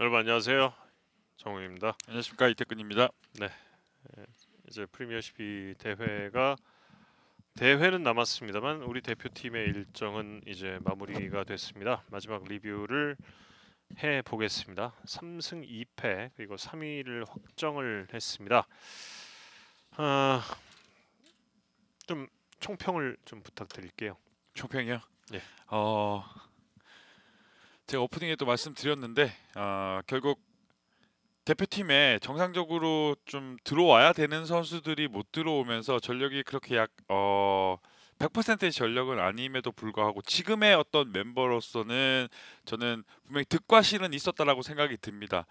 여러분 안녕하세요. 정우입니다. 안녕하십니까, 이태근입니다. 네, 이제 프리미어 12 대회는 남았습니다만 우리 대표팀의 일정은 이제 마무리가 됐습니다. 마지막 리뷰를 해 보겠습니다. 3승 2패 그리고 3위를 확정을 했습니다. 좀 총평을 좀 부탁드릴게요. 총평이요. 네. 제가 오프닝에도 말씀드렸는데 결국 대표팀에 정상적으로 좀 들어와야 되는 선수들이 못 들어오면서 전력이 그렇게 100%의 전력은 아님에도 불구하고 지금의 어떤 멤버로서는 저는 분명히 득과 실은 있었다라고 생각이 듭니다.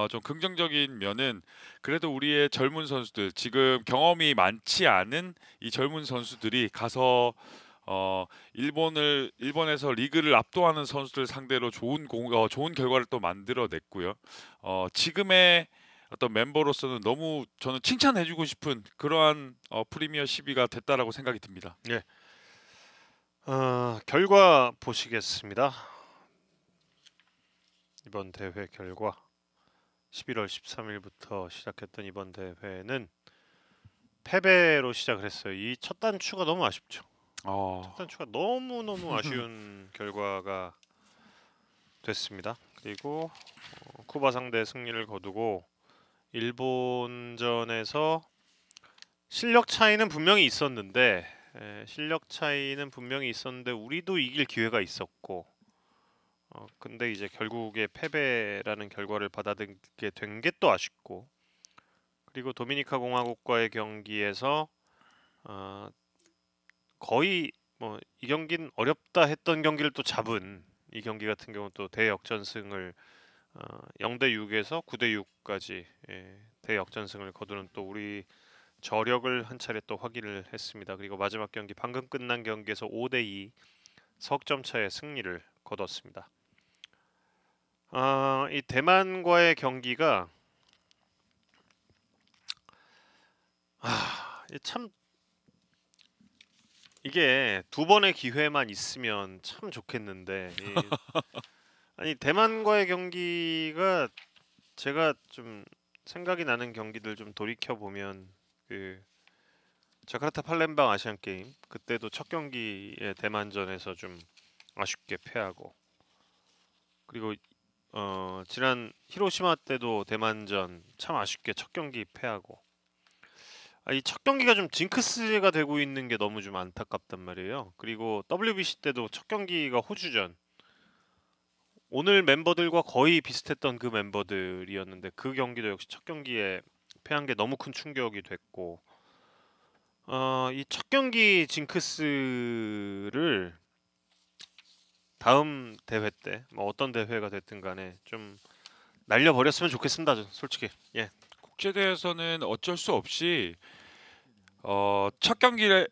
좀 긍정적인 면은 그래도 우리의 젊은 선수들, 지금 경험이 많지 않은 이 젊은 선수들이 가서 일본에서 리그를 압도하는 선수들 상대로 좋은 결과를 또 만들어냈고요. 지금의 어떤 멤버로서는 너무 저는 칭찬해주고 싶은 그러한 프리미어 12가 됐다라고 생각이 듭니다. 네. 결과 보시겠습니다. 이번 대회 결과 11월 13일부터 시작했던 이번 대회는 패배로 시작을 했어요. 이 첫 단추가 너무 아쉽죠. 첫 단추가 너무너무 아쉬운 결과가 됐습니다. 그리고 쿠바 상대 승리를 거두고 일본전에서 실력 차이는 분명히 있었는데 우리도 이길 기회가 있었고 근데 이제 결국에 패배라는 결과를 받아들이게 된 게 또 아쉽고 그리고 도미니카 공화국과의 경기에서 거의 뭐 이 경기는 어렵다 했던 경기를 또 잡은 이 경기 같은 경우 또 대역전승을 0대 6에서 9대 6까지 대역전승을 거두는 또 우리 저력을 한 차례 또 확인을 했습니다. 그리고 마지막 경기 방금 끝난 경기에서 5대 2 석점 차의 승리를 거뒀습니다. 이 대만과의 경기가 참 이게 두 번의 기회만 있으면 참 좋겠는데 아니 대만과의 경기가 제가 좀 생각이 나는 경기들 좀 돌이켜 보면 그 자카르타 팔렘방 아시안 게임 그때도 첫 경기에 대만전에서 좀 아쉽게 패하고 그리고 지난 히로시마 때도 대만전 참 아쉽게 첫 경기 패하고 이 첫 경기가 좀 징크스가 되고 있는 게 너무 좀 안타깝단 말이에요. 그리고 WBC 때도 첫 경기가 호주전. 오늘 멤버들과 거의 비슷했던 그 멤버들이었는데 그 경기도 역시 첫 경기에 패한 게 너무 큰 충격이 됐고 이 첫 경기 징크스를 다음 대회 때 뭐 어떤 대회가 됐든 간에 좀 날려버렸으면 좋겠습니다. 솔직히. 예. 국제대회에서는 어쩔 수 없이 첫 경기에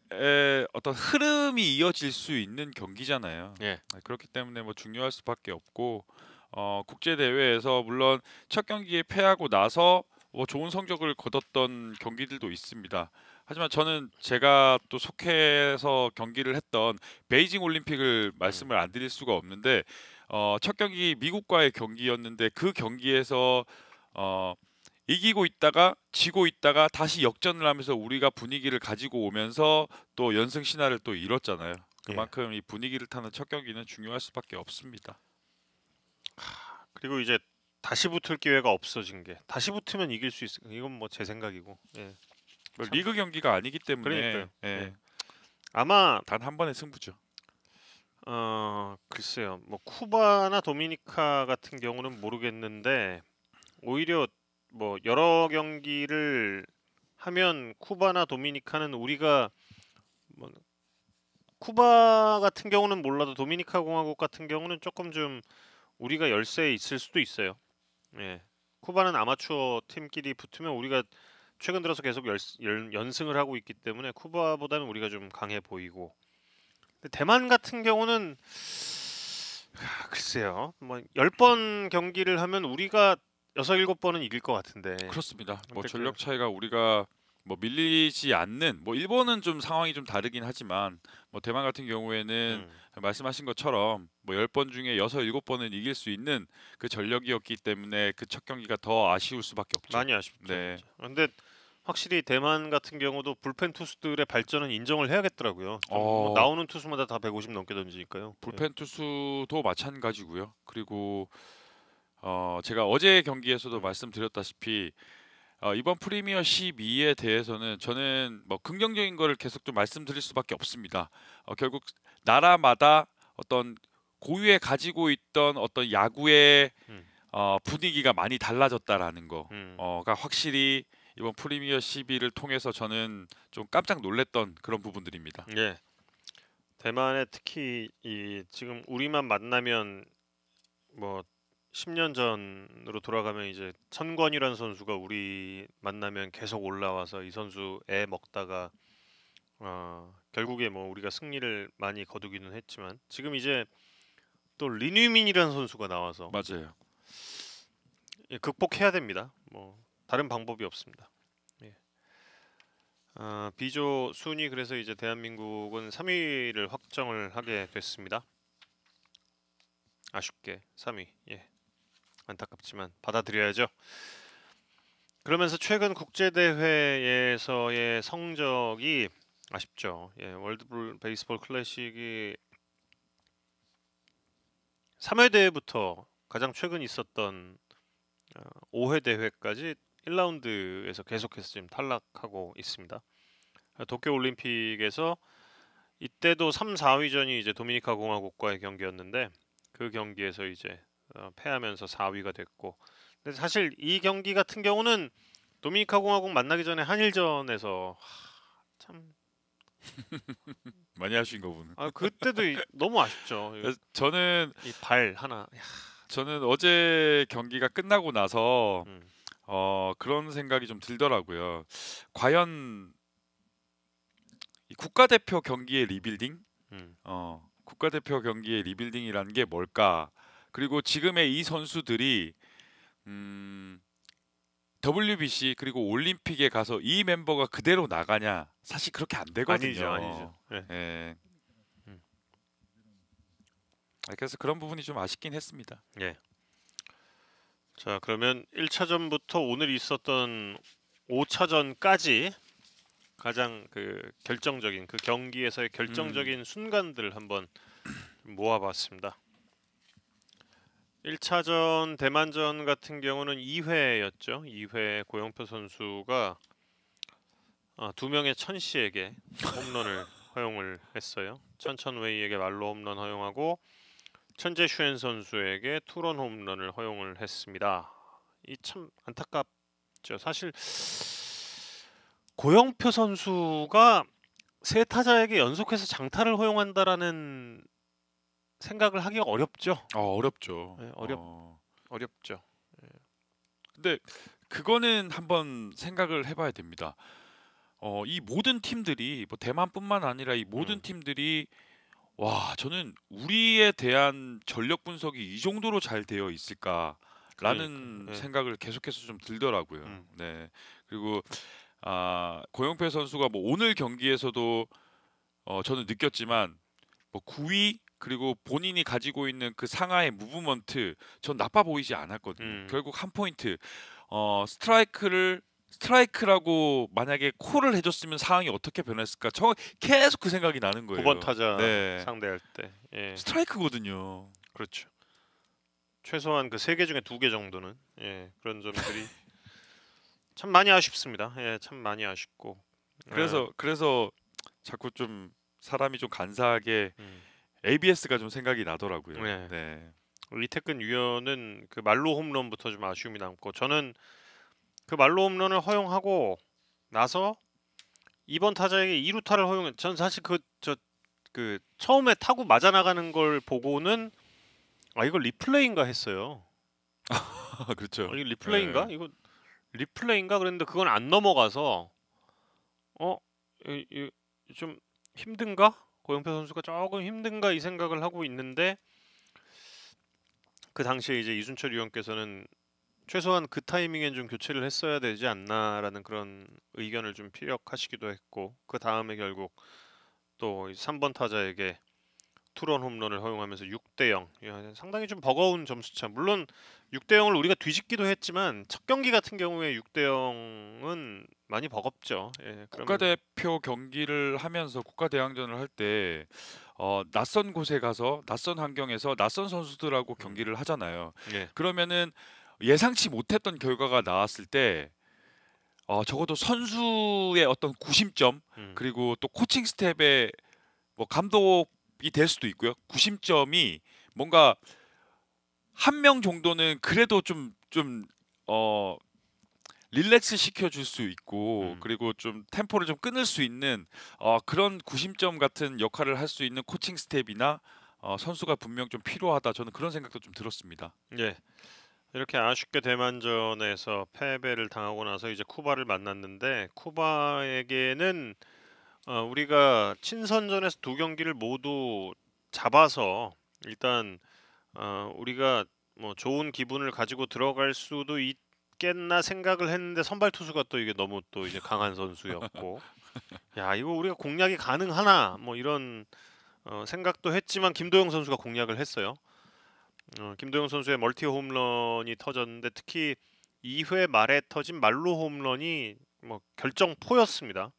어떤 흐름이 이어질 수 있는 경기잖아요. 예. 그렇기 때문에 뭐 중요할 수밖에 없고 국제 대회에서 물론 첫 경기에 패하고 나서 뭐 좋은 성적을 거뒀던 경기들도 있습니다. 하지만 저는 제가 또 속해서 경기를 했던 베이징 올림픽을 말씀을 안 드릴 수가 없는데 첫 경기 미국과의 경기였는데 그 경기에서 이기고 있다가 지고 있다가 다시 역전을 하면서 우리가 분위기를 가지고 오면서 또 연승 신화를 또 이뤘잖아요. 그만큼 이 분위기를 타는 첫 경기는 중요할 수밖에 없습니다. 그리고 이제 다시 붙을 기회가 없어진 게 다시 붙으면 이길 수 있어. 이건 뭐 제 생각이고. 예. 뭐 리그 경기가 아니기 때문에 그러니까요. 예. 아마 단 한 번의 승부죠. 글쎄요. 뭐 쿠바나 도미니카 같은 경우는 모르겠는데 오히려 뭐 여러 경기를 하면 쿠바나 도미니카는 우리가 뭐 쿠바 같은 경우는 몰라도 도미니카 공화국 같은 경우는 조금 좀 우리가 열세에 있을 수도 있어요. 예. 쿠바는 아마추어 팀끼리 붙으면 우리가 최근 들어서 계속 연승을 하고 있기 때문에 쿠바보다는 우리가 좀 강해 보이고 근데 대만 같은 경우는 글쎄요. 뭐 10번 경기를 하면 우리가 6, 7번은 이길 것 같은데 그렇습니다. 뭐 근데 전력 차이가 우리가 뭐 밀리지 않는 뭐 일본은 좀 상황이 좀 다르긴 하지만 뭐 대만 같은 경우에는 말씀하신 것처럼 뭐 10번 중에 6, 7번은 이길 수 있는 그 전력이었기 때문에 그 첫 경기가 더 아쉬울 수밖에 없죠. 많이 아쉽죠. 네. 근데 확실히 대만 같은 경우도 불펜 투수들의 발전은 인정을 해야겠더라고요. 뭐 나오는 투수마다 다 150 넘게 던지니까요. 불펜 투수도 마찬가지고요. 그리고 제가 어제 경기에서도 말씀드렸다시피 이번 프리미어 12에 대해서는 저는 뭐 긍정적인 거를 계속 좀 말씀드릴 수밖에 없습니다. 결국 나라마다 어떤 고유에 가지고 있던 어떤 야구의 분위기가 많이 달라졌다라는 거가 확실히 이번 프리미어 12를 통해서 저는 좀 깜짝 놀랐던 그런 부분들입니다. 예. 대만에 특히 이 지금 우리만 만나면 뭐 10년 전으로 돌아가면 이제 천권이라는 선수가 우리 만나면 계속 올라와서 이 선수 애 먹다가 결국에 뭐 우리가 승리를 많이 거두기는 했지만 지금 이제 또 린유민이라는 선수가 나와서 맞아요. 예, 극복해야 됩니다. 뭐 다른 방법이 없습니다. 예. 비조 순위 그래서 이제 대한민국은 3위를 확정을 하게 됐습니다. 아쉽게 3위. 예. 안타깝지만 받아들여야죠. 그러면서 최근 국제 대회에서의 성적이 아쉽죠. 예, 월드 베이스볼 클래식이 3회 대회부터 가장 최근 있었던 5회 대회까지 1라운드에서 계속해서 지금 탈락하고 있습니다. 도쿄 올림픽에서 이때도 3, 4위전이 이제 도미니카 공화국과의 경기였는데 그 경기에서 이제 패하면서 4위가 됐고, 근데 사실 이 경기 같은 경우는 도미니카 공화국 만나기 전에 한일전에서 참 많이 하신 거 보는. 그때도 너무 아쉽죠. 저는 이 발 하나. 저는 어제 경기가 끝나고 나서 그런 생각이 좀 들더라고요. 과연 이 국가대표 경기의 리빌딩, 국가대표 경기의 리빌딩이라는 게 뭘까? 그리고 지금의 이 선수들이 WBC 그리고 올림픽에 가서 이 멤버가 그대로 나가냐? 사실 그렇게 안 되거든요. 아니죠. 네. 예. 그래서 그런 부분이 좀 아쉽긴 했습니다. 예. 자, 그러면 1차전부터 오늘 있었던 5차전까지 가장 그 결정적인 그 경기에서의 결정적인 순간들을 한번 모아봤습니다. 1차전 대만전 같은 경우는 2회였죠. 2회 고영표 선수가 2명의 천씨에게 홈런을 허용을 했어요. 천천웨이에게 말로 홈런 허용하고 천재슈엔 선수에게 투런 홈런을 허용을 했습니다. 이 참 안타깝죠. 사실 고영표 선수가 세 타자에게 연속해서 장타를 허용한다라는 생각을 하기가 어렵죠. 어렵죠. 네, 어렵죠. 근데 그거는 한번 생각을 해봐야 됩니다. 이 모든 팀들이 뭐 대만뿐만 아니라 이 모든 팀들이 와, 저는 우리에 대한 전력 분석이 이 정도로 잘 되어 있을까라는 생각을 계속해서 좀 들더라고요. 네. 그리고 고영표 선수가 뭐 오늘 경기에서도 저는 느꼈지만 뭐 9위 그리고 본인이 가지고 있는 그 상하의 무브먼트 전 나빠 보이지 않았거든요. 결국 한 포인트 스트라이크라고 만약에 콜을 해줬으면 상황이 어떻게 변했을까? 계속 그 생각이 나는 거예요. 9번 타자 상대할 때 스트라이크거든요. 그렇죠. 최소한 그 3개 중에 2개 정도는 그런 점들이 참 많이 아쉽습니다. 참 많이 아쉽고 그래서 자꾸 좀 사람이 좀 간사하게 ABS가 좀 생각이 나더라고요. 네. 이태근 위원은 그 말로 홈런부터 좀 아쉬움이 남고, 저는 그 말로 홈런을 허용하고 나서 2번 타자에게 2루타를 허용해. 전 사실 그 처음에 타구 맞아 나가는 걸 보고는 이거 리플레이인가 했어요. 그렇죠. 이거 리플레이인가? 이거 리플레이인가 그랬는데 그건 안 넘어가서 좀 힘든가? 고영표 선수가 조금 힘든가 이 생각을 하고 있는데, 그 당시에 이제 이순철 위원께서는 최소한 그 타이밍엔 좀 교체를 했어야 되지 않나라는 그런 의견을 좀 피력하시기도 했고 그 다음에 결국 또 3번 타자에게 투런 홈런을 허용하면서 6대 0. 상당히 좀 버거운 점수차. 물론 6대 0을 우리가 뒤집기도 했지만 첫 경기 같은 경우에 6대 0은 많이 버겁죠. 예, 그러면 국가대표 경기를 하면서 국가대항전을 할 때 낯선 곳에 가서 낯선 환경에서 낯선 선수들하고 경기를 하잖아요. 예, 그러면은 예상치 못했던 결과가 나왔을 때 적어도 선수의 어떤 구심점 음, 그리고 또 코칭 스텝의 뭐 감독이 될 수도 있고요. 구심점이 뭔가 한 명 정도는 그래도 어, 릴렉스 시켜줄 수 있고 음. 그리고 좀 템포를 좀 끊을 수 있는 그런 구심점 같은 역할을 할 수 있는 코칭 스텝이나 선수가 분명 좀 필요하다. 저는 그런 생각도 좀 들었습니다. 예. 이렇게 아쉽게 대만전에서 패배를 당하고 나서 이제 쿠바를 만났는데 쿠바에게는 우리가 친선전에서 두 경기를 모두 잡아서 일단 우리가 뭐 좋은 기분을 가지고 들어갈 수도 있겠나 생각을 했는데 선발 투수가 또 이게 너무 또 이제 강한 선수였고 야 이거 우리가 공략이 가능하나 뭐 이런 생각도 했지만 김도영 선수가 공략을 했어요. 김도영 선수의 멀티 홈런이 터졌는데 특히 2회 말에 터진 말로 홈런이 뭐 결정포였습니다.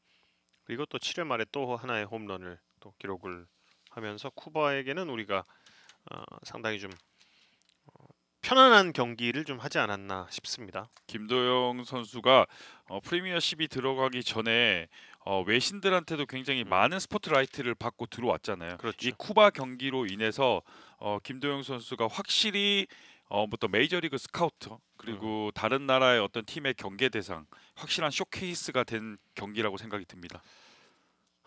그리고 또 7회 말에 또 하나의 홈런을 또 기록을 하면서 쿠바에게는 우리가 상당히 좀 편안한 경기를 좀 하지 않았나 싶습니다. 김도영 선수가 프리미어십이 들어가기 전에 외신들한테도 굉장히 음, 많은 스포트라이트를 받고 들어왔잖아요. 이 그렇죠. 쿠바 경기로 인해서 김도영 선수가 확실히 어떤 메이저리그 스카우터 음. 그리고 다른 나라의 어떤 팀의 경계 대상 확실한 쇼케이스가 된 경기라고 생각이 듭니다.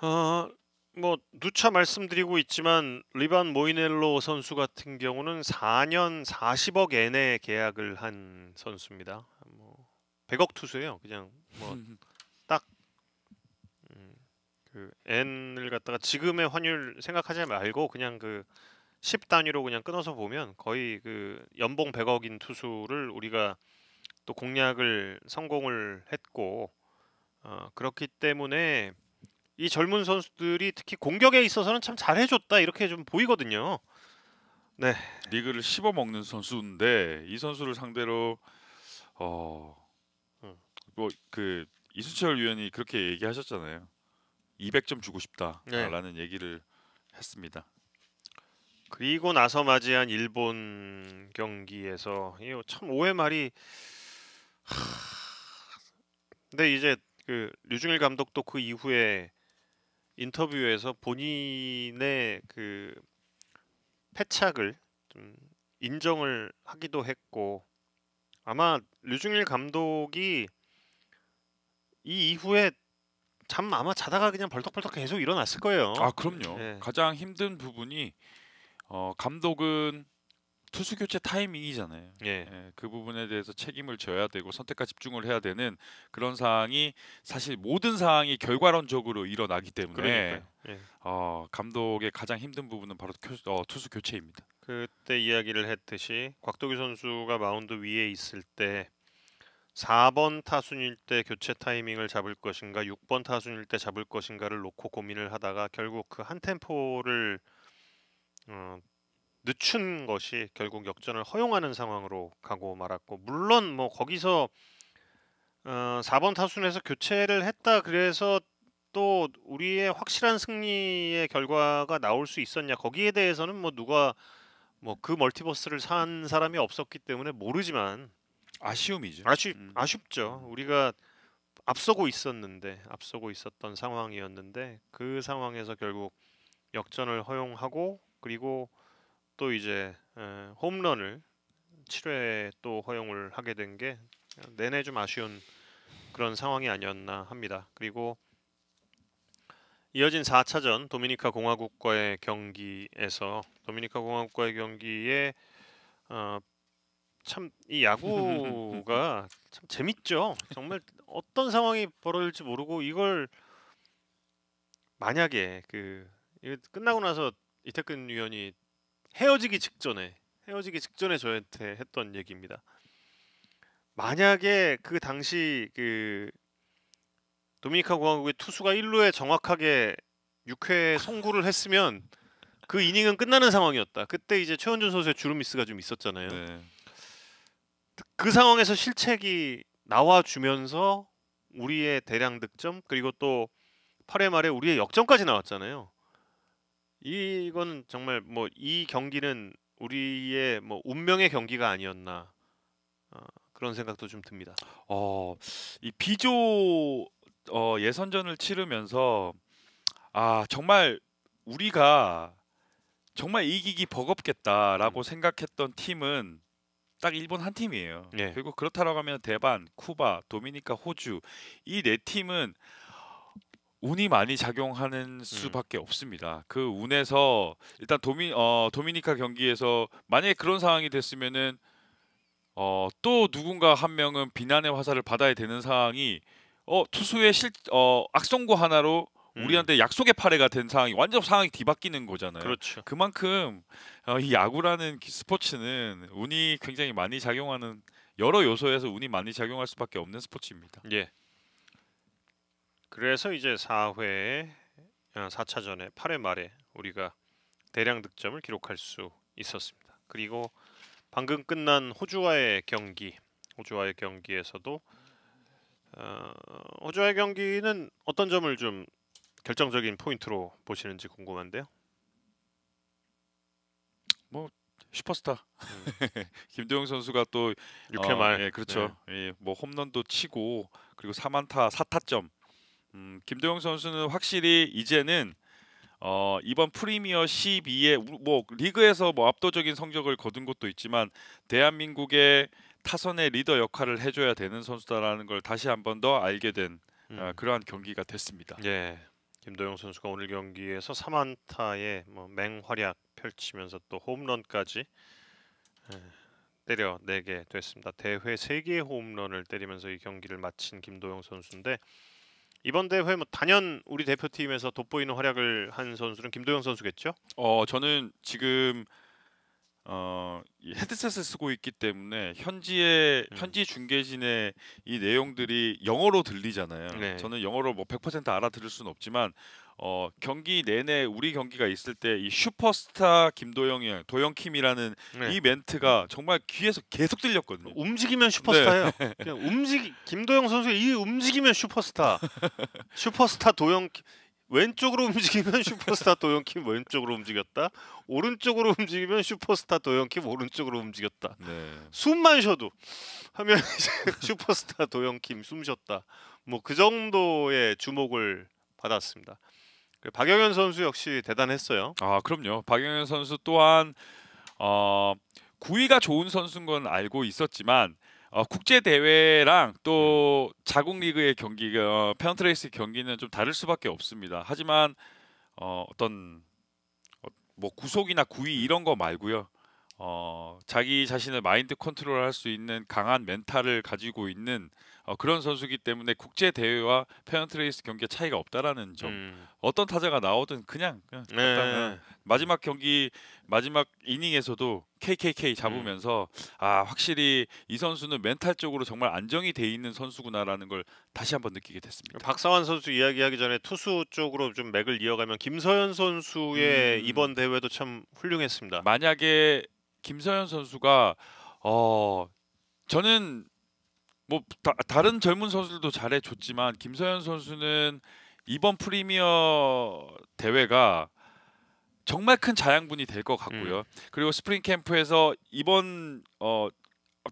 어, 뭐 누차 말씀드리고 있지만 리반 모이넬로 선수 같은 경우는 4년 40억 엔에 계약을 한 선수입니다. 뭐 100억 투수예요. 그냥 뭐 딱 그 N을 갖다가 지금의 환율 생각하지 말고 그냥 그 10 단위로 그냥 끊어서 보면 거의 그 연봉 100억인 투수를 우리가 또 공략을 성공을 했고 그렇기 때문에 이 젊은 선수들이 특히 공격에 있어서는 참 잘해줬다 이렇게 좀 보이거든요. 네, 리그를 씹어먹는 선수인데 이 선수를 상대로 어, 음, 뭐 그 이수철 위원이 그렇게 얘기하셨잖아요. 200점 주고 네. 싶다라는 얘기를 했습니다. 그리고 나서 맞이한 일본 경기에서 이참 5회 말이 근데 이제 그 류중일 감독도 그 이후에 인터뷰에서 본인의 그 패착을 좀 인정을 하기도 했고 아마 류중일 감독이 이 이후에 잠 아마 자다가 그냥 벌떡벌떡 계속 일어났을 거예요. 그럼요. 예, 가장 힘든 부분이 감독은 투수 교체 타이밍이잖아요. 예, 예, 그 부분에 대해서 책임을 져야 되고 선택과 집중을 해야 되는 그런 상황이 사실 모든 상황이 결과론적으로 일어나기 그러니까요. 때문에 예. 감독의 가장 힘든 부분은 바로 투수 교체입니다. 그때 이야기를 했듯이 곽도기 선수가 마운드 위에 있을 때 4번 타순일 때 교체 타이밍을 잡을 것인가 6번 타순일 때 잡을 것인가를 놓고 고민을 하다가 결국 그 한 템포를 어, 늦춘 것이 결국 역전을 허용하는 상황으로 가고 말았고 물론 뭐 거기서 4번 타순에서 교체를 했다 그래서 또 우리의 확실한 승리의 결과가 나올 수 있었냐 거기에 대해서는 뭐 누가 뭐 그 멀티버스를 산 사람이 없었기 때문에 모르지만 아쉬움이죠. 아쉽죠. 우리가 앞서고 있었던 상황이었는데 그 상황에서 결국 역전을 허용하고 그리고 또 이제 홈런을 7회 또 허용을 하게 된 게 내내 좀 아쉬운 그런 상황이 아니었나 합니다. 그리고 이어진 4차전 도미니카 공화국과의 경기에서 도미니카 공화국과의 경기에 참 이 야구가 참 재밌죠. 정말 어떤 상황이 벌어질지 모르고 이걸 만약에 그 이거 끝나고 나서 이태근 위원이 헤어지기 직전에 헤어지기 직전에 저한테 했던 얘기입니다. 만약에 그 당시 그 도미니카 공화국의 투수가 1루에 정확하게 6회 송구를 했으면 그 이닝은 끝나는 상황이었다. 그때 이제 최원준 선수의 주루 미스가 좀 있었잖아요. 네. 그 상황에서 실책이 나와주면서 우리의 대량 득점 그리고 또 8회 말에 우리의 역전까지 나왔잖아요. 이거는 정말 뭐 이 경기는 우리의 뭐 운명의 경기가 아니었나 그런 생각도 좀 듭니다. 이 B조 예선전을 치르면서 정말 우리가 정말 이기기 버겁겠다라고 생각했던 팀은 딱 일본 한 팀이에요. 예. 그리고 그렇다라고 하면 대만, 쿠바, 도미니카, 호주 이 네 팀은 운이 많이 작용하는 수밖에 없습니다. 그 운에서 일단 도미니카 경기에서 만약에 그런 상황이 됐으면은 또 누군가 한 명은 비난의 화살을 받아야 되는 상황이 투수의 악송구 하나로 우리한테 약속의 파괴가 된 상황이 완전 상황이 뒤바뀌는 거잖아요. 그렇죠. 그만큼 이 야구라는 스포츠는 운이 굉장히 많이 작용하는 여러 요소에서 운이 많이 작용할 수밖에 없는 스포츠입니다. 예. 그래서 이제 4회 4차전에 8회 말에 우리가 대량 득점을 기록할 수 있었습니다. 그리고 방금 끝난 호주와의 경기에서도 호주와의 경기는 어떤 점을 좀 결정적인 포인트로 보시는지 궁금한데요. 슈퍼스타 김도영 선수가 또 6회 말 예, 그렇죠. 예, 뭐 홈런도 치고 그리고 3안타 4타점. 김도영 선수는 확실히 이제는 이번 프리미어 12에 뭐 리그에서 뭐 압도적인 성적을 거둔 것도 있지만 대한민국의 타선의 리더 역할을 해줘야 되는 선수다라는 걸 다시 한 번 더 알게 된 그러한 경기가 됐습니다. 예. 김도영 선수가 오늘 경기에서 3안타의 뭐 맹활약 펼치면서 또 홈런까지 때려 내게 됐습니다. 대회 3개의 홈런을 때리면서 이 경기를 마친 김도영 선수인데 이번 대회 뭐 단연 우리 대표팀에서 돋보이는 활약을 한 선수는 김도영 선수겠죠? 저는 지금 이 헤드셋을 쓰고 있기 때문에 현지 중계진의 이 내용들이 영어로 들리잖아요. 네. 저는 영어로 뭐 100% 알아들을 수는 없지만 경기 내내 우리 경기가 있을 때 이 슈퍼스타 김도영이 도영킴이라는 네. 이 멘트가 정말 귀에서 계속 들렸거든요. 움직이면 슈퍼스타예요. 그냥 김도영 선수의 이 움직이면 슈퍼스타. 슈퍼스타 도영킴 왼쪽으로 움직이면 슈퍼스타 도영킴 왼쪽으로 움직였다. 오른쪽으로 움직이면 슈퍼스타 도영킴 오른쪽으로 움직였다. 네. 숨만 쉬어도 하면 이제 슈퍼스타 도영킴 숨 쉬었다. 뭐 그 정도의 주목을 받았습니다. 박영현 선수 역시 대단했어요. 그럼요. 박영현 선수 또한 구위가 좋은 선수인 건 알고 있었지만 국제 대회랑 또 자국 리그의 경기가 페넌트레이스 경기는 좀 다를 수밖에 없습니다. 하지만 어떤 뭐 구속이나 구위 이런 거 말고요. 자기 자신을 마인드 컨트롤할 수 있는 강한 멘탈을 가지고 있는 그런 선수이기 때문에 국제 대회와 페넌트레이스 경기의 차이가 없다라는 점. 어떤 타자가 나오든 그냥 마지막 경기 마지막 이닝에서도 KKK 잡으면서 확실히 이 선수는 멘탈적으로 정말 안정이 돼 있는 선수구나라는 걸 다시 한번 느끼게 됐습니다. 박상환 선수 이야기하기 전에 투수 쪽으로 좀 맥을 이어가면 김서현 선수의 이번 대회도 참 훌륭했습니다. 만약에 김서현 선수가 저는 뭐 다른 젊은 선수들도 잘해줬지만 김서현 선수는 이번 프리미어 대회가 정말 큰 자양분이 될 것 같고요. 그리고 스프링 캠프에서 이번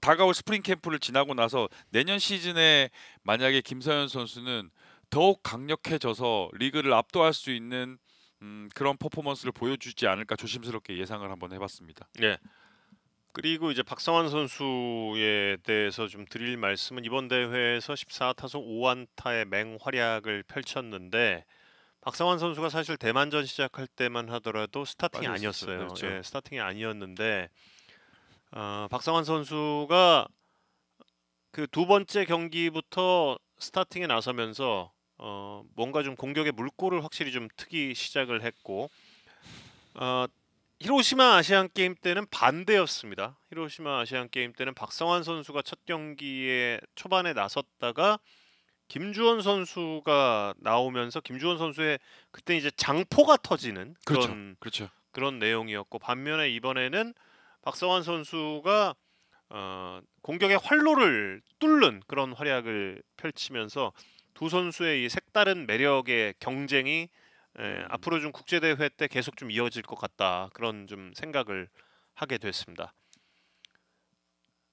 다가올 스프링 캠프를 지나고 나서 내년 시즌에 만약에 김서현 선수는 더욱 강력해져서 리그를 압도할 수 있는 그런 퍼포먼스를 보여주지 않을까 조심스럽게 예상을 한번 해봤습니다. 네. 그리고 이제 박상환 선수에 대해서 좀 드릴 말씀은 이번 대회에서 14타수 5안타의 맹활약을 펼쳤는데 박상환 선수가 사실 대만전 시작할 때만 하더라도 스타팅이 아니었어요. 그렇죠. 예, 스타팅이 아니었는데 박상환 선수가 그 두 번째 경기부터 스타팅에 나서면서 뭔가 좀 공격의 물꼬를 확실히 좀 트기 시작을 했고 히로시마 아시안 게임 때는 반대였습니다. 히로시마 아시안 게임 때는 박성환 선수가 첫 경기에 초반에 나섰다가 김주원 선수가 나오면서 김주원 선수의 그때 이제 장포가 터지는 그렇죠. 그렇죠. 그런 내용이었고, 반면에 이번에는 박성환 선수가 공격의 활로를 뚫는 그런 활약을 펼치면서 두 선수의 이 색다른 매력의 경쟁이 앞으로 좀 국제 대회 때 계속 좀 이어질 것 같다, 그런 좀 생각을 하게 됐습니다.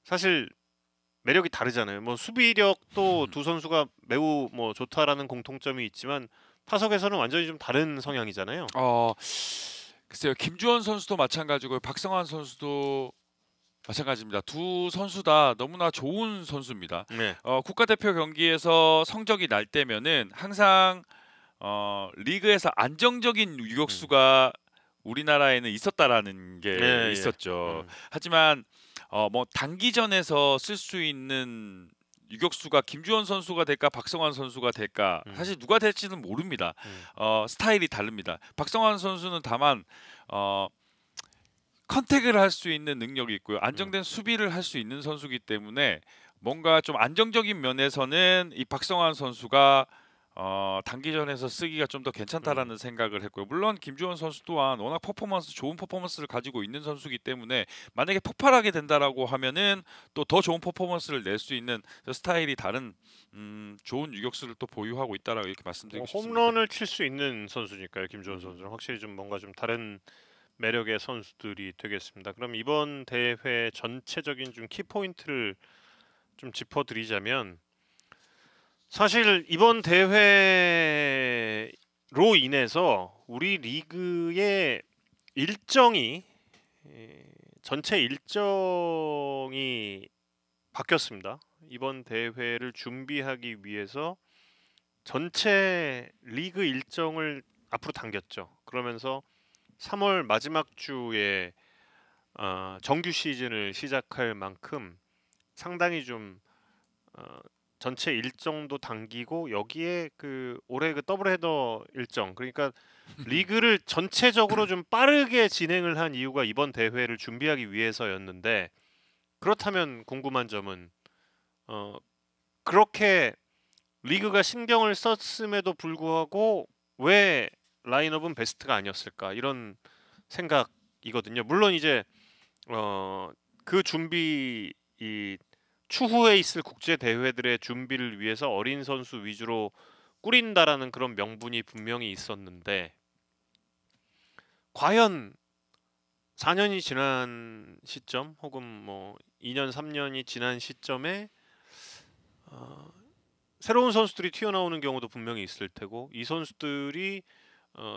사실 매력이 다르잖아요. 뭐 수비력도 두 선수가 매우 뭐 좋다라는 공통점이 있지만 타석에서는 완전히 좀 다른 성향이잖아요. 글쎄요. 김주원 선수도 마찬가지고 박성환 선수도 마찬가지입니다. 두 선수 다 너무나 좋은 선수입니다. 네. 국가대표 경기에서 성적이 날 때면은 항상 리그에서 안정적인 유격수가 우리나라에는 있었다라는 게 네, 예. 있었죠. 하지만 뭐 단기전에서 쓸 수 있는 유격수가 김주원 선수가 될까 박성환 선수가 될까 사실 누가 될지는 모릅니다. 스타일이 다릅니다. 박성환 선수는 다만 컨택을 할 수 있는 능력이 있고요. 안정된 수비를 할 수 있는 선수이기 때문에 뭔가 좀 안정적인 면에서는 이 박성환 선수가 단기전에서 쓰기가 좀 더 괜찮다라는 생각을 했고요. 물론 김주원 선수 또한 워낙 좋은 퍼포먼스를 가지고 있는 선수이기 때문에 만약에 폭발하게 된다라고 하면은 또 더 좋은 퍼포먼스를 낼 수 있는 스타일이 다른 좋은 유격수를 또 보유하고 있다라고 이렇게 말씀드리고 싶습니다. 홈런을 칠 수 있는 선수니까요. 김주원 선수는 확실히 좀 뭔가 좀 다른 매력의 선수들이 되겠습니다. 그럼 이번 대회 전체적인 좀 키포인트를 좀 짚어드리자면, 사실 이번 대회로 인해서 우리 리그의 일정이 전체 일정이 바뀌었습니다. 이번 대회를 준비하기 위해서 전체 리그 일정을 앞으로 당겼죠. 그러면서 3월 마지막 주에 정규 시즌을 시작할 만큼 상당히 좀 전체 일정도 당기고, 여기에 그 올해 그 더블 헤더 일정, 그러니까 리그를 전체적으로 좀 빠르게 진행을 한 이유가 이번 대회를 준비하기 위해서였는데, 그렇다면 궁금한 점은 그렇게 리그가 신경을 썼음에도 불구하고 왜 라인업은 베스트가 아니었을까, 이런 생각이거든요. 물론 이제 그 준비, 이 추후에 있을 국제 대회들의 준비를 위해서 어린 선수 위주로 꾸린다라는 그런 명분이 분명히 있었는데, 과연 4년이 지난 시점, 혹은 뭐 2년 3년이 지난 시점에 새로운 선수들이 튀어나오는 경우도 분명히 있을 테고, 이 선수들이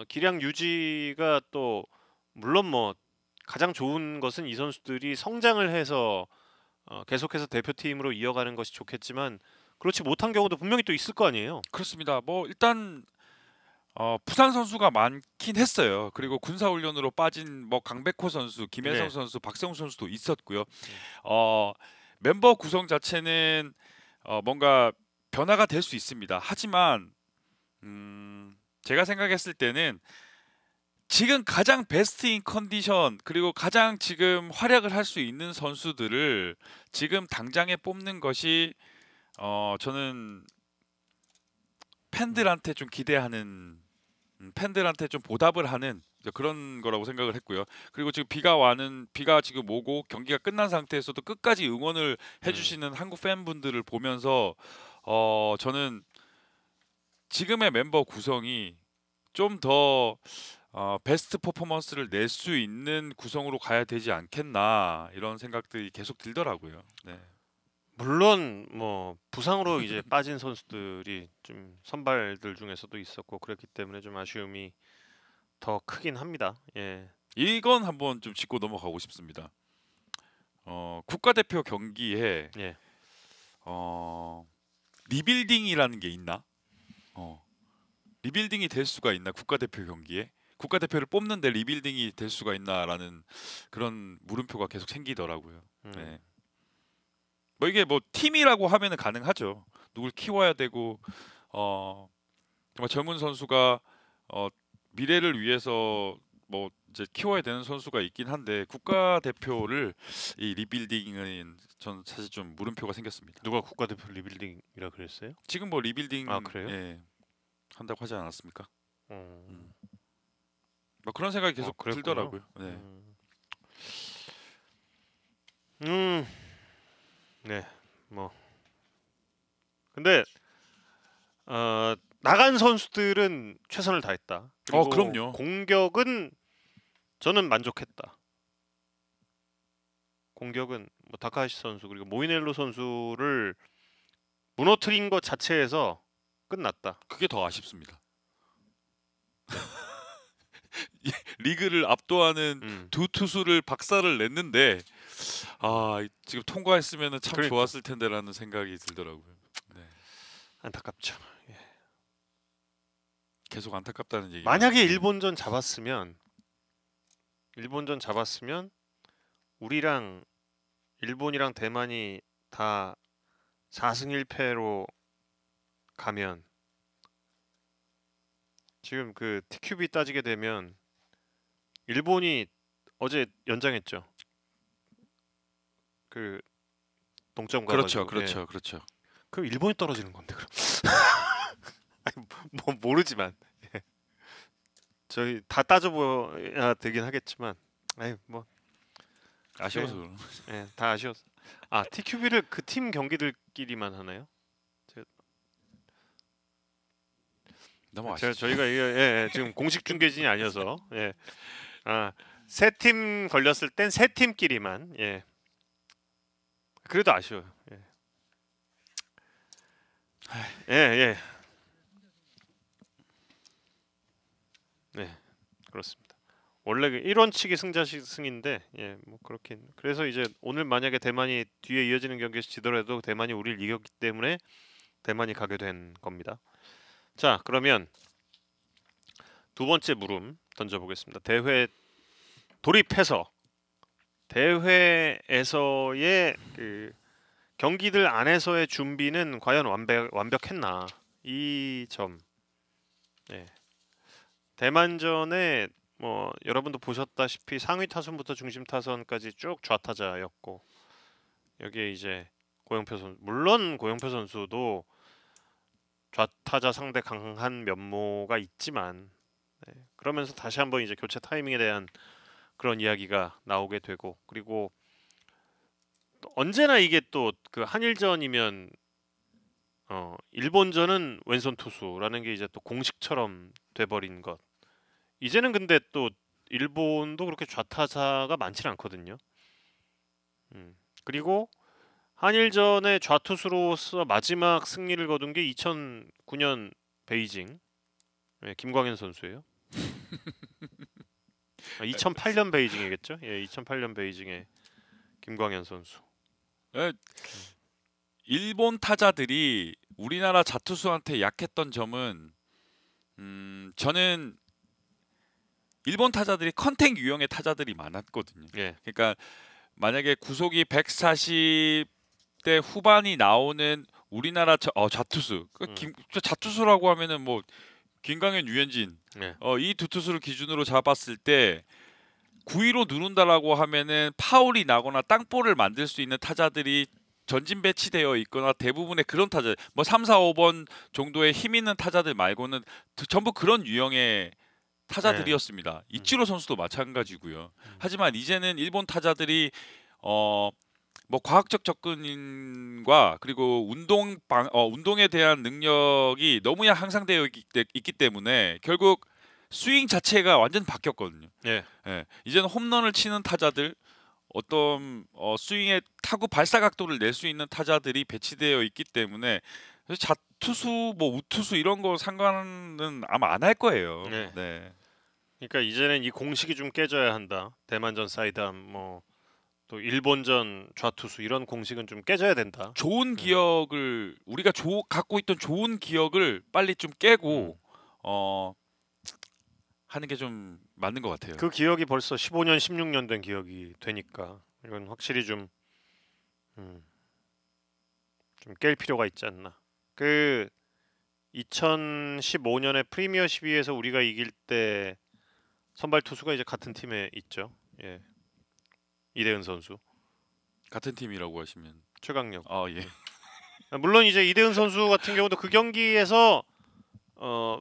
기량 유지가 또, 물론 뭐 가장 좋은 것은 이 선수들이 성장을 해서 계속해서 대표팀으로 이어가는 것이 좋겠지만, 그렇지 못한 경우도 분명히 또 있을 거 아니에요. 그렇습니다. 뭐 일단 부상 선수가 많긴 했어요. 그리고 군사 훈련으로 빠진 뭐 강백호 선수, 김혜성 네. 선수, 박성우 선수도 있었고요. 멤버 구성 자체는 뭔가 변화가 될 수 있습니다. 하지만 제가 생각했을 때는 지금 가장 베스트인 컨디션, 그리고 가장 지금 활약을 할 수 있는 선수들을 지금 당장에 뽑는 것이 저는 팬들한테 좀 기대하는, 팬들한테 좀 보답을 하는 그런 거라고 생각을 했고요. 그리고 지금 비가 지금 오고 경기가 끝난 상태에서도 끝까지 응원을 해주시는 한국 팬분들을 보면서 저는 지금의 멤버 구성이 좀 더 베스트 퍼포먼스를 낼 수 있는 구성으로 가야 되지 않겠나, 이런 생각들이 계속 들더라고요. 네. 물론 뭐 부상으로 이제 빠진 선수들이 좀 선발들 중에서도 있었고, 그랬기 때문에 좀 아쉬움이 더 크긴 합니다. 예. 이건 한번 좀 짚고 넘어가고 싶습니다. 국가대표 경기에 예. 리빌딩이라는 게 있나? 리빌딩이 될 수가 있나? 국가대표 경기에 국가대표를 뽑는데 리빌딩이 될 수가 있나라는 그런 물음표가 계속 생기더라고요. 네. 뭐 이게 뭐 팀이라고 하면은 가능하죠. 누굴 키워야 되고 정말 젊은 선수가 미래를 위해서 뭐 이제 키워야 되는 선수가 있긴 한데 국가대표를 이 리빌딩은 전 사실 좀 물음표가 생겼습니다. 누가 국가대표 리빌딩이라 그랬어요? 지금 뭐 리빌딩 아 그래요? 예, 한다고 하지 않았습니까? 어, 뭐 그런 생각이 계속 그랬군요. 들더라고요. 네. 네, 뭐 근데 나간 선수들은 최선을 다했다. 그리고 그럼요. 공격은 저는 만족했다. 공격은 뭐 다카하시 선수 그리고 모이넬로 선수를 무너뜨린 것 자체에서 끝났다. 그게 더 아쉽습니다. 리그를 압도하는 음. 두 투수를 박살을 냈는데 지금 통과했으면 참 그러니까. 좋았을 텐데라는 생각이 들더라고요. 네. 안타깝죠. 계속 안타깝다는 얘기. 만약에 일본전 잡았으면 우리랑 일본이랑 대만이 다 4승 1패로 가면 지금 그 TQB 따지게 되면 일본이 어제 연장했죠. 그 동점 가가지고. 그렇죠. 그럼 일본이 떨어지는 건데 그럼. 아니, 뭐 모르지만 저희 다 따져봐야 되긴 하겠지만, 뭐 아쉬워서 그런. 다 아쉬웠어. TQB를 그 팀 경기들끼리만 하나요? 너무 아쉽죠. 저희가 지금 공식 중계진이 아니어서 세 팀 걸렸을 땐 세 팀끼리만 그래도 아쉬워요. 네, 그렇습니다. 원래 1원칙이 승자승인데 뭐 그렇긴. 그래서 이제 오늘 만약에 대만이 뒤에 이어지는 경기에서 지더라도 대만이 우리를 이겼기 때문에 대만이 가게 된 겁니다. 자, 그러면 두 번째 물음 던져보겠습니다. 대회 돌입해서 대회에서의 그 경기들 안에서의 준비는 과연 완벽했나? 이 점. 대만전에 뭐 여러분도 보셨다시피 상위 타선부터 중심 타선까지 쭉 좌타자였고 여기에 이제 고영표 선수, 물론 고영표 선수도 좌타자 상대 강한 면모가 있지만 그러면서 다시 한번 이제 교체 타이밍에 대한 그런 이야기가 나오게 되고, 그리고 언제나 이게 또 그 한일전이면 일본전은 왼손 투수라는 게 이제 또 공식처럼 돼버린 것. 이제는 근데 또 일본도 그렇게 좌타자가 많지는 않거든요. 그리고 한일전의 좌투수로서 마지막 승리를 거둔 게 2009년 베이징 김광현 선수예요. 2008년 베이징이겠죠? 2008년 베이징의 김광현 선수. 일본 타자들이 우리나라 자투수한테 약했던 점은 저는 일본 타자들이 컨택 유형의 타자들이 많았거든요. 그러니까 만약에 구속이 140대 후반이 나오는 우리나라 자투수, 자투수라고 하면은 뭐 김광현, 유현진 이 두 투수를 기준으로 잡았을 때 9위로 누른다라고 하면은 파울이 나거나 땅볼을 만들 수 있는 타자들이 전진 배치되어 있거나 대부분의 그런 타자, 뭐 3, 4, 5번 정도의 힘 있는 타자들 말고는 전부 그런 유형의 타자들이었습니다. 이치로 선수도 마찬가지고요. 하지만 이제는 일본 타자들이 뭐 과학적 접근과 그리고 운동에 대한 능력이 너무 향상되어 있기 때문에 결국 스윙 자체가 완전 바뀌었거든요. 이제는 홈런을 치는 타자들, 어떤 스윙의 타구 발사 각도를 낼 수 있는 타자들이 배치되어 있기 때문에 자투수, 뭐 우투수 이런 거 상관은 아마 안 할 거예요. 그러니까 이제는 이 공식이 좀 깨져야 한다. 대만전 사이담, 뭐 또 일본전 좌투수 이런 공식은 좀 깨져야 된다. 좋은 기억을 우리가 갖고 있던 좋은 기억을 빨리 좀 깨고 하는 게 좀 맞는 것 같아요. 그 기억이 벌써 15년, 16년 된 기억이 되니까 이건 확실히 좀 깰 필요가 있지 않나. 그 2015년에 프리미어 12에서 우리가 이길 때 선발 투수가 이제 같은 팀에 있죠. 예, 이대은 선수, 같은 팀이라고 하시면 최강력. 예. 물론 이제 이대은 선수 같은 경우도 그 경기에서 어,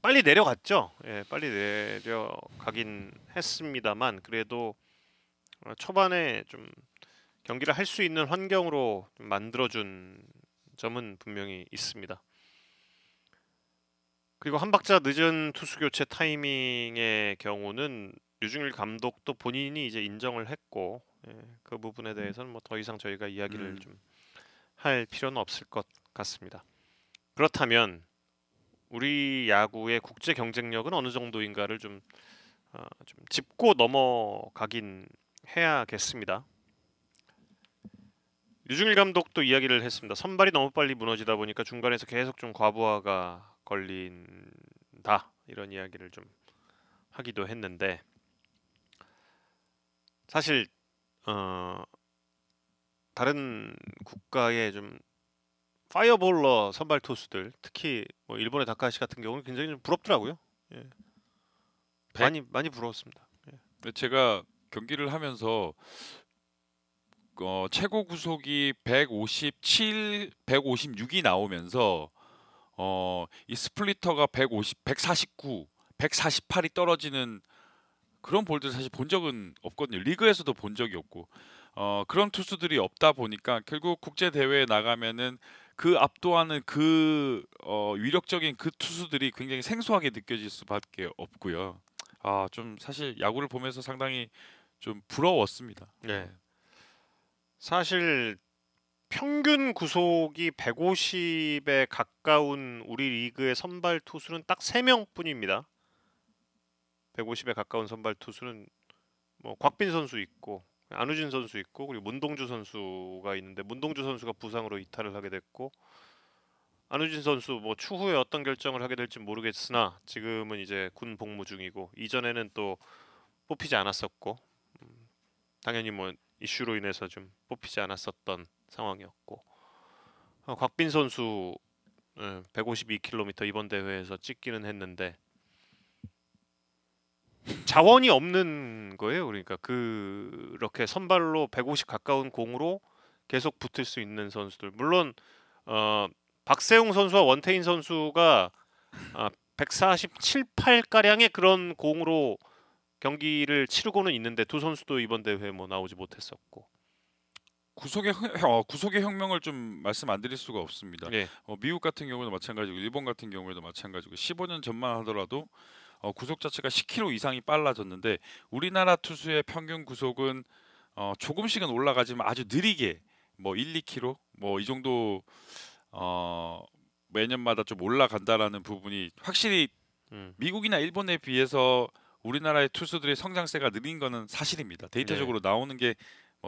빨리 내려갔죠. 예, 빨리 내려가긴 했습니다만 그래도 초반에 좀 경기를 할 수 있는 환경으로 좀 만들어준 점은 분명히 있습니다. 그리고 한 박자 늦은 투수 교체 타이밍의 경우는 류중일 감독도 본인이 이제 인정을 했고 그 부분에 대해서는 뭐 더 이상 저희가 이야기를 좀 할 필요는 없을 것 같습니다. 그렇다면 우리 야구의 국제 경쟁력은 어느 정도인가를 좀 짚고 넘어가긴 해야겠습니다. 류중일 감독도 이야기를 했습니다. 선발이 너무 빨리 무너지다 보니까 중간에서 계속 좀 과부하가 걸린다 이런 이야기를 좀 하기도 했는데 사실 다른 국가의 좀 파이어볼러 선발 투수들 특히 뭐 일본의 다카시 같은 경우는 굉장히 좀 부럽더라고요. 예. 많이 부러웠습니다. 예. 제가 경기를 하면서 최고 구속이 157, 156이 나오면서 이 스플리터가 150, 149, 148이 떨어지는 그런 볼들 사실 본 적은 없거든요. 리그에서도 본 적이 없고 그런 투수들이 없다 보니까 결국 국제 대회에 나가면은 그 압도하는 그 위력적인 그 투수들이 굉장히 생소하게 느껴질 수밖에 없고요. 좀 사실 야구를 보면서 상당히 좀 부러웠습니다. 네. 사실 평균 구속이 150에 가까운 우리 리그의 선발 투수는 딱 3명뿐입니다. 150에 가까운 선발 투수는 뭐 곽빈 선수 있고 안우진 선수 있고 그리고 문동주 선수가 있는데 문동주 선수가 부상으로 이탈을 하게 됐고 안우진 선수 뭐 추후에 어떤 결정을 하게 될지 모르겠으나 지금은 이제 군 복무 중이고 이전에는 또 뽑히지 않았었고 당연히 뭐 이슈로 인해서 좀 뽑히지 않았었던 상황이었고 곽빈 선수 152km 이번 대회에서 찍기는 했는데 자원이 없는 거예요. 그러니까 그렇게 선발로 150 가까운 공으로 계속 붙을 수 있는 선수들. 물론 박세웅 선수와 원태인 선수가 147, 8 가량의 그런 공으로 경기를 치르고는 있는데 두 선수도 이번 대회 뭐 나오지 못했었고. 구속의 혁명을 좀 말씀 안 드릴 수가 없습니다. 예. 미국 같은 경우도 마찬가지고 일본 같은 경우에도 마찬가지고 15년 전만 하더라도 구속 자체가 10km 이상이 빨라졌는데 우리나라 투수의 평균 구속은 조금씩은 올라가지만 아주 느리게 뭐 1, 2km 뭐 이 정도 매년마다 좀 올라간다라는 부분이 확실히 미국이나 일본에 비해서 우리나라의 투수들의 성장세가 느린 거는 사실입니다. 데이터적으로 나오는 게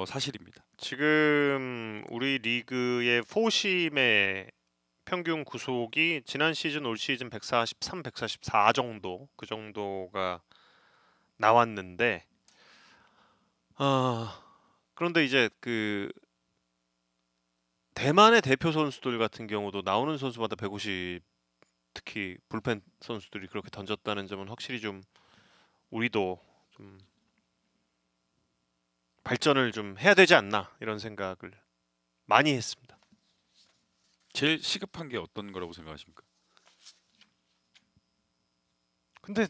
사실입니다. 지금 우리 리그의 포심의 평균 구속이 지난 시즌 올 시즌 143, 144 정도 그 정도가 나왔는데 그런데 이제 그 대만의 대표 선수들 같은 경우도 나오는 선수마다 150 특히 불펜 선수들이 그렇게 던졌다는 점은 확실히 좀 우리도 좀 발전을 좀 해야 되지 않나 이런 생각을 많이 했습니다. 제일 시급한 게 어떤 거라고 생각하십니까? 근데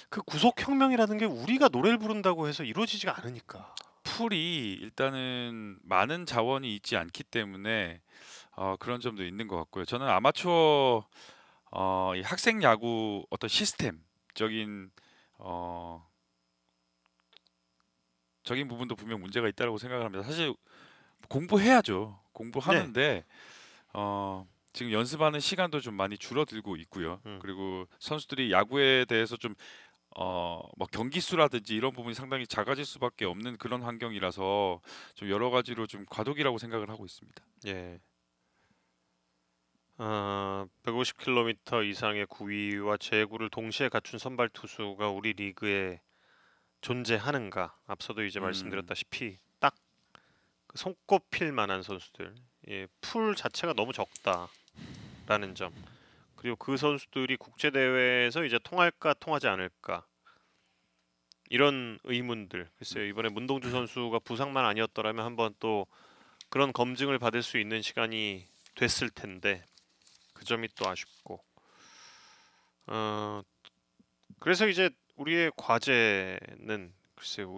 그 구속혁명이라는 게 우리가 노래를 부른다고 해서 이루어지지가 않으니까. 풀이 일단은 많은 자원이 있지 않기 때문에 그런 점도 있는 것 같고요. 저는 아마추어 이 학생 야구 어떤 시스템적인 적인 부분도 분명 문제가 있다고 생각을 합니다. 사실 공부해야죠. 공부하는데 지금 연습하는 시간도 좀 많이 줄어들고 있고요. 그리고 선수들이 야구에 대해서 좀 뭐 경기 수라든지 이런 부분이 상당히 작아질 수밖에 없는 그런 환경이라서 좀 여러 가지로 좀 과도기라고 생각을 하고 있습니다. 예. 150km 이상의 구위와 제구를 동시에 갖춘 선발 투수가 우리 리그에 존재하는가? 앞서도 이제 말씀드렸다시피 딱 그 손꼽힐 만한 선수들, 풀 자체가 너무 적다라는 점. 그리고 그 선수들이 국제 대회에서 이제 통할까 통하지 않을까. 이런 의문들. 글쎄요, 이번에 문동주 선수가 부상만 아니었더라면 한번 또 그런 검증을 받을 수 있는 시간이 됐을 텐데 그 점이 또 아쉽고. 그래서 이제 우리의 과제는 글쎄요,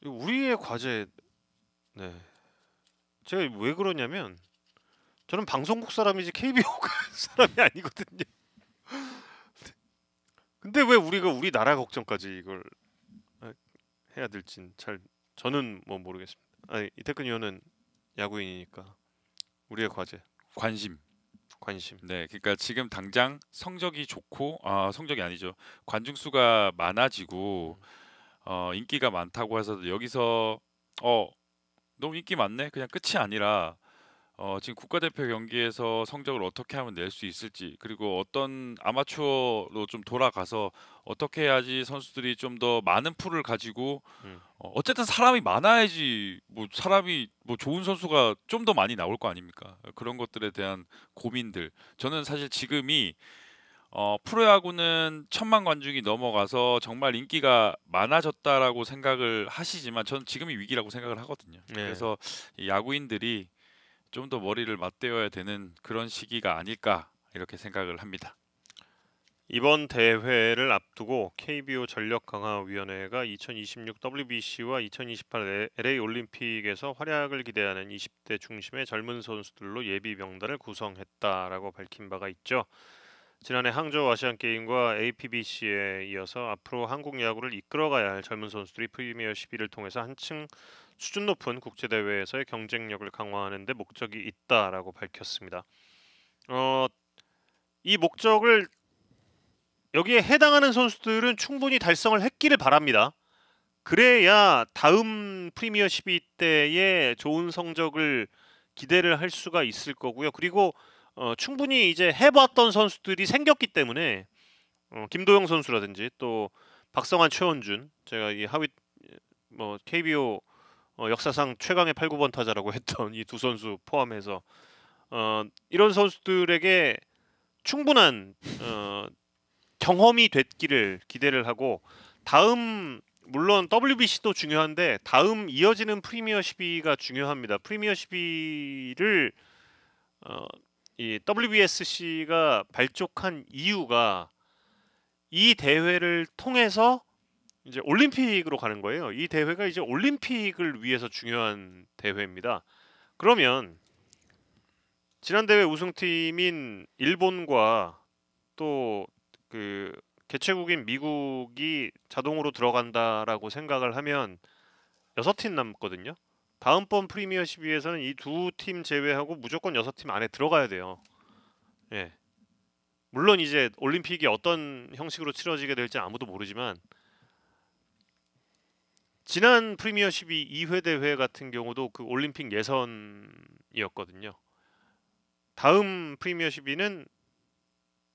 우리의 과제. 네. 제가 왜 그러냐면 저는 방송국 사람이지 KBO 사람이 아니거든요. 근데 왜 우리가 우리나라 걱정까지 이걸 해야 될진 저는 뭐 모르겠습니다. 아니, 이태근 의원은 야구인이니까 우리의 과제, 관심. 관심. 네, 그러니까 지금 당장 성적이 좋고 성적이 아니죠. 관중 수가 많아지고 인기가 많다고 해서 여기서 너무 인기 많네. 그냥 끝이 아니라 지금 국가대표 경기에서 성적을 어떻게 하면 낼 수 있을지, 그리고 어떤 아마추어로 좀 돌아가서 어떻게 해야지 선수들이 좀 더 많은 풀을 가지고 어쨌든 사람이 많아야지 뭐 사람이 뭐 좋은 선수가 좀 더 많이 나올 거 아닙니까? 그런 것들에 대한 고민들. 저는 사실 지금이 프로야구는 1,000만 관중이 넘어가서 정말 인기가 많아졌다라고 생각을 하시지만 저는 지금이 위기라고 생각을 하거든요. 네. 그래서 이 야구인들이 좀 더 머리를 맞대어야 되는 그런 시기가 아닐까 이렇게 생각을 합니다. 이번 대회를 앞두고 KBO 전력강화위원회가 2026 WBC와 2028 LA 올림픽에서 활약을 기대하는 20대 중심의 젊은 선수들로 예비 명단을 구성했다라고 밝힌 바가 있죠. 지난해 항저우 아시안 게임과 APBC에 이어서 앞으로 한국 야구를 이끌어가야 할 젊은 선수들이 프리미어 12를 통해서 한층 수준 높은 국제 대회에서의 경쟁력을 강화하는 데 목적이 있다라고 밝혔습니다. 이 목적을 여기에 해당하는 선수들은 충분히 달성을 했기를 바랍니다. 그래야 다음 프리미어 12 때에 좋은 성적을 기대를 할 수가 있을 거고요. 그리고 충분히 이제 해봤던 선수들이 생겼기 때문에 김도영 선수라든지 또 박성환, 최원준, 제가 이 하위 KBO 역사상 최강의 8, 9번 타자라고 했던 이 두 선수 포함해서 이런 선수들에게 충분한 경험이 됐기를 기대를 하고, 다음 물론 WBC도 중요한데 다음 이어지는 프리미어 12가 중요합니다. 프리미어 12를 이 WBSC가 발족한 이유가 이 대회를 통해서 이제 올림픽으로 가는 거예요. 이 대회가 이제 올림픽을 위해서 중요한 대회입니다. 그러면 지난 대회 우승팀인 일본과 또 그 개최국인 미국이 자동으로 들어간다라고 생각을 하면 6팀 남거든요. 다음번 프리미어 12에서는 이 두 팀 제외하고 무조건 6팀 안에 들어가야 돼요. 예. 물론 이제 올림픽이 어떤 형식으로 치러지게 될지 아무도 모르지만 지난 프리미어 12 2회 대회 같은 경우도 그 올림픽 예선이었거든요. 다음 프리미어 12는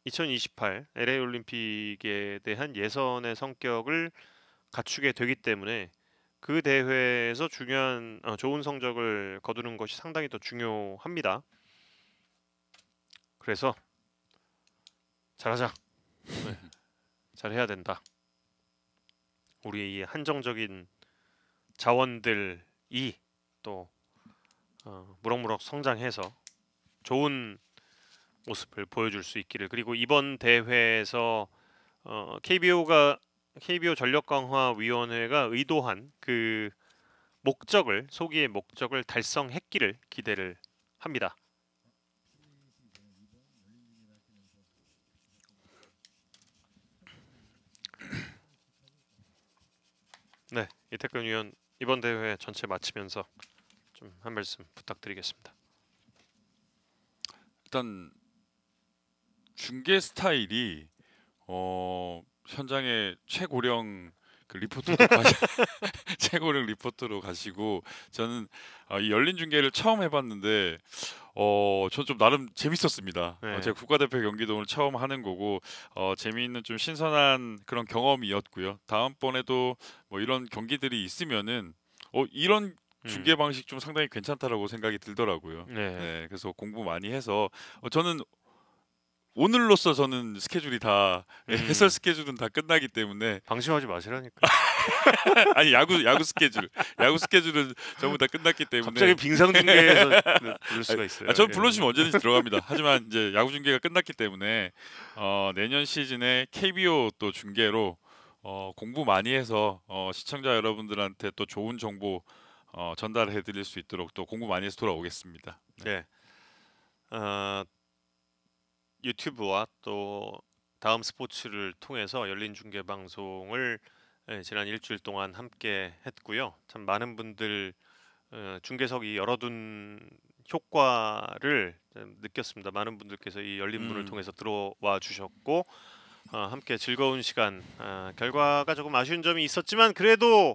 2028 LA 올림픽에 대한 예선의 성격을 갖추게 되기 때문에 그 대회에서 중요한 좋은 성적을 거두는 것이 상당히 더 중요합니다. 그래서 잘하자. 네. 잘해야 된다. 우리의 이 한정적인 자원들이 또 무럭무럭 성장해서 좋은 모습을 보여줄 수 있기를. 그리고 이번 대회에서 KBO 전력강화위원회가 의도한 그 소기의 목적을 달성했기를 기대를 합니다. 네, 이태근 위원 이번 대회 전체 마치면서 좀 한 말씀 부탁드리겠습니다. 일단 중계 스타일이 현장에 최고령 그 리포터도 최고령 리포터로 가시고, 저는 이 열린 중계를 처음 해봤는데 전 좀 나름 재밌었습니다. 네. 제가 국가대표 경기도 오늘 처음 하는 거고 재미있는 좀 신선한 그런 경험이었고요. 다음번에도 뭐 이런 경기들이 있으면은 이런 중계 방식 좀 상당히 괜찮다라고 생각이 들더라고요. 네. 네, 그래서 공부 많이 해서 저는 오늘로써 저는 스케줄이 다 음. 해설 스케줄은 다 끝나기 때문에 방심하지 마시라니까. 아니 야구 스케줄은 전부 다 끝났기 때문에 갑자기 빙상중계에서 부를 수가 있어요. 저는 예. 불러주시면 언제든지 들어갑니다. 하지만 이제 야구 중계가 끝났기 때문에 내년 시즌에 KBO 또 중계로 공부 많이 해서 시청자 여러분들한테 또 좋은 정보 전달해드릴 수 있도록 또 공부 많이 해서 돌아오겠습니다. 네. 유튜브와 또 다음 스포츠를 통해서 열린 중계 방송을 지난 일주일 동안 함께 했고요. 참 많은 분들 중계석이 열어둔 효과를 느꼈습니다. 많은 분들께서 이 열린 문을 통해서 들어와 주셨고 함께 즐거운 시간. 결과가 조금 아쉬운 점이 있었지만 그래도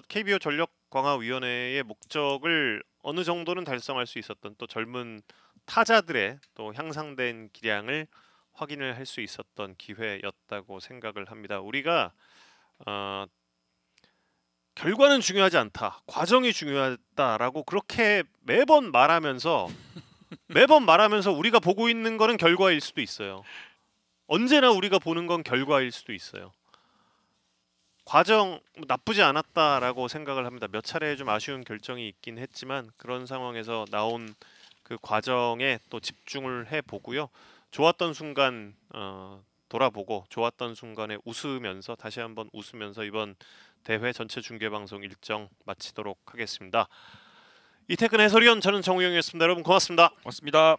KBO 전력광화위원회의 목적을 어느 정도는 달성할 수 있었던 또 젊은 타자들의 또 향상된 기량을 확인을 할 수 있었던 기회였다고 생각을 합니다. 우리가 결과는 중요하지 않다, 과정이 중요하다라고 그렇게 매번 말하면서 우리가 보고 있는 거는 결과일 수도 있어요. 언제나 우리가 보는 건 결과일 수도 있어요. 과정 나쁘지 않았다라고 생각을 합니다. 몇 차례 좀 아쉬운 결정이 있긴 했지만 그런 상황에서 나온 그 과정에 또 집중을 해보고요. 좋았던 순간 돌아보고 좋았던 순간에 웃으면서 다시 한번 웃으면서 이번 대회 전체 중계 방송 일정 마치도록 하겠습니다. 이태근 해설위원, 저는 정우영이었습니다. 여러분 고맙습니다. 고맙습니다.